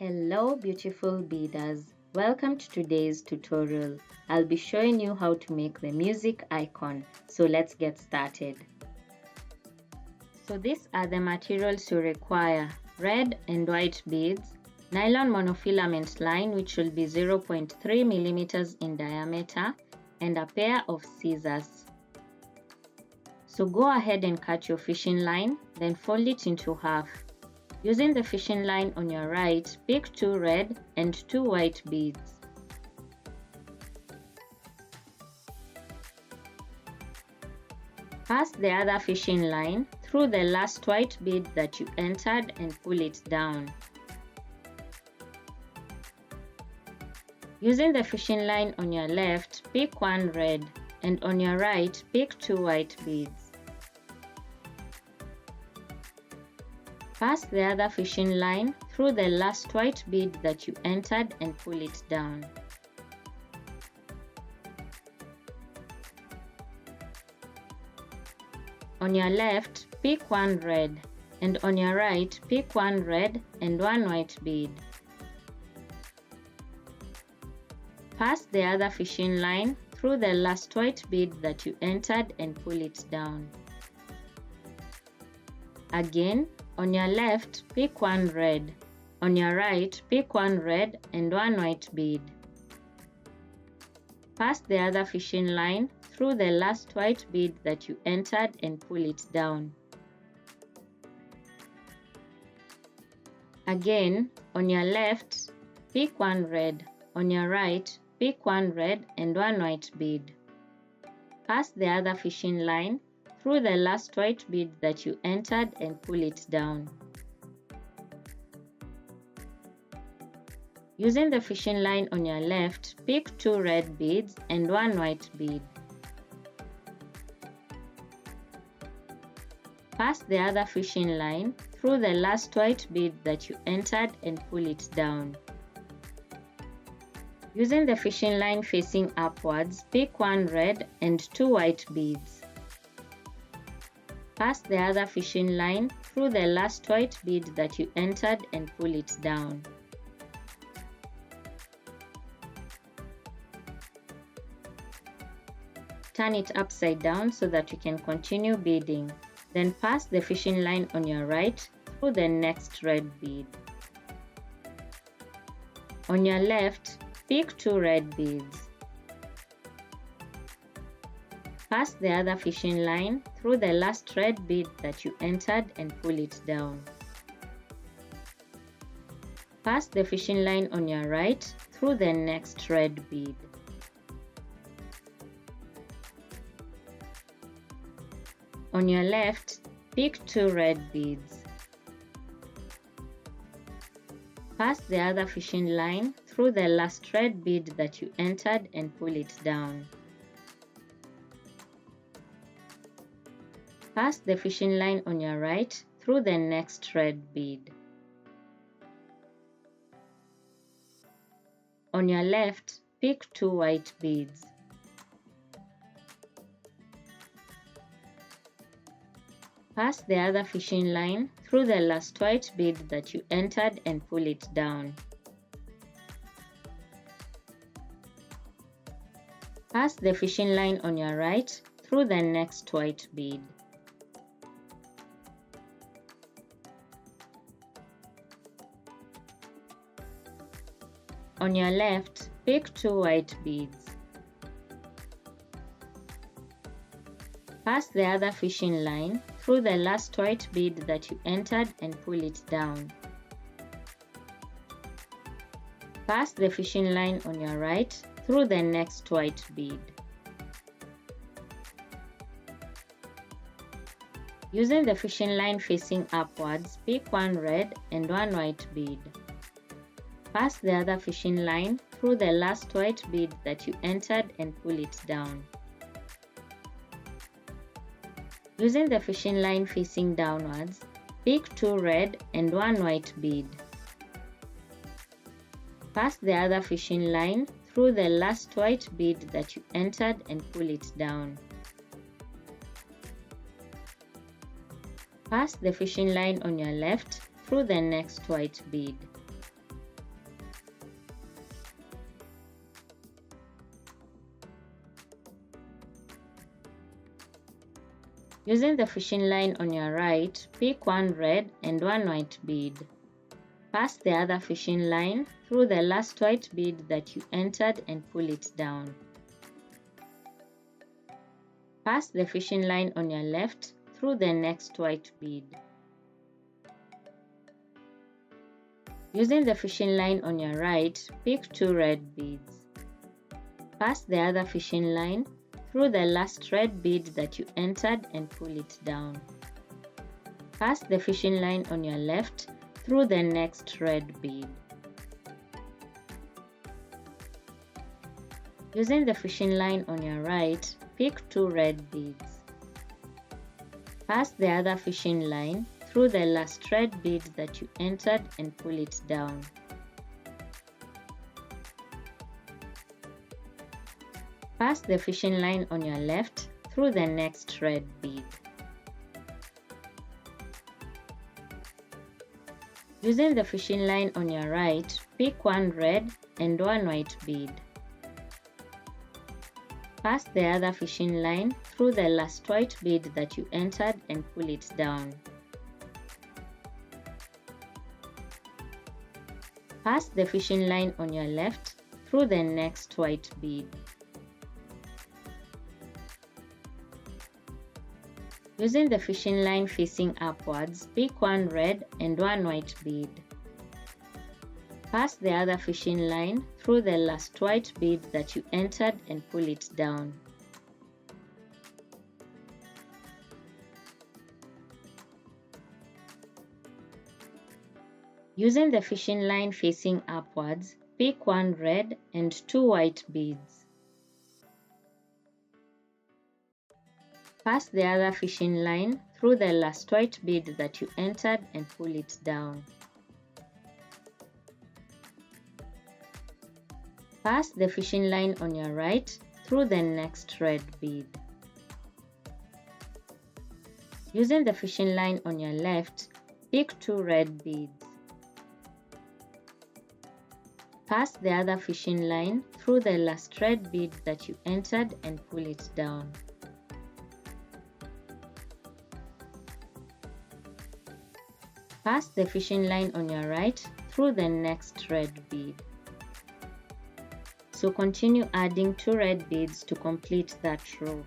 Hello beautiful beaders, welcome to today's tutorial. I'll be showing you how to make the music icon, so let's get started. So these are the materials you require: red and white beads, nylon monofilament line which will be 0.3 millimeters in diameter, and a pair of scissors. So go ahead and cut your fishing line, then fold it into half. Using the fishing line on your right, pick 2 red and 2 white beads. Pass the other fishing line through the last white bead that you entered and pull it down. Using the fishing line on your left, pick 1 red, and on your right, pick 2 white beads. Pass the other fishing line through the last white bead that you entered and pull it down. On your left, pick 1 red, and on your right, pick 1 red and 1 white bead. Pass the other fishing line through the last white bead that you entered and pull it down. Again, on your left, pick 1 red. On your right, pick 1 red and 1 white bead. Pass the other fishing line through the last white bead that you entered and pull it down. Again, on your left, pick 1 red. On your right, pick 1 red and 1 white bead. Pass the other fishing line through the last white bead that you entered and pull it down. Using the fishing line on your left, pick 2 red beads and 1 white bead. Pass the other fishing line through the last white bead that you entered and pull it down. Using the fishing line facing upwards, pick 1 red and 2 white beads. Pass the other fishing line through the last white bead that you entered and pull it down. Turn it upside down so that you can continue beading. Then pass the fishing line on your right through the next red bead. On your left, pick 2 red beads. Pass the other fishing line through the last red bead that you entered and pull it down. Pass the fishing line on your right through the next red bead. On your left, pick 2 red beads. Pass the other fishing line through the last red bead that you entered and pull it down. Pass the fishing line on your right through the next red bead. On your left, pick 2 white beads. Pass the other fishing line through the last white bead that you entered and pull it down. Pass the fishing line on your right through the next white bead. On your left, pick 2 white beads. Pass the other fishing line through the last white bead that you entered and pull it down. Pass the fishing line on your right through the next white bead. Using the fishing line facing upwards, pick 1 red and 1 white bead. Pass the other fishing line through the last white bead that you entered and pull it down. Using the fishing line facing downwards, pick 2 red and 1 white bead. Pass the other fishing line through the last white bead that you entered and pull it down. Pass the fishing line on your left through the next white bead. Using the fishing line on your right, pick one red and one white bead. Pass the other fishing line through the last white bead that you entered and pull it down. Pass the fishing line on your left through the next white bead. Using the fishing line on your right, pick two red beads. Pass the other fishing line through the last red bead that you entered and pull it down. Pass the fishing line on your left through the next red bead. Using the fishing line on your right, pick two red beads. Pass the other fishing line through the last red bead that you entered and pull it down. Pass the fishing line on your left through the next red bead. Using the fishing line on your right, pick one red and one white bead. Pass the other fishing line through the last white bead that you entered and pull it down. Pass the fishing line on your left through the next white bead. Using the fishing line facing upwards, pick one red and one white bead. Pass the other fishing line through the last white bead that you entered and pull it down. Using the fishing line facing upwards, pick one red and two white beads. Pass the other fishing line through the last white bead that you entered and pull it down. Pass the fishing line on your right through the next red bead. Using the fishing line on your left, pick two red beads. Pass the other fishing line through the last red bead that you entered and pull it down. Pass the fishing line on your right through the next red bead. So continue adding two red beads to complete that row.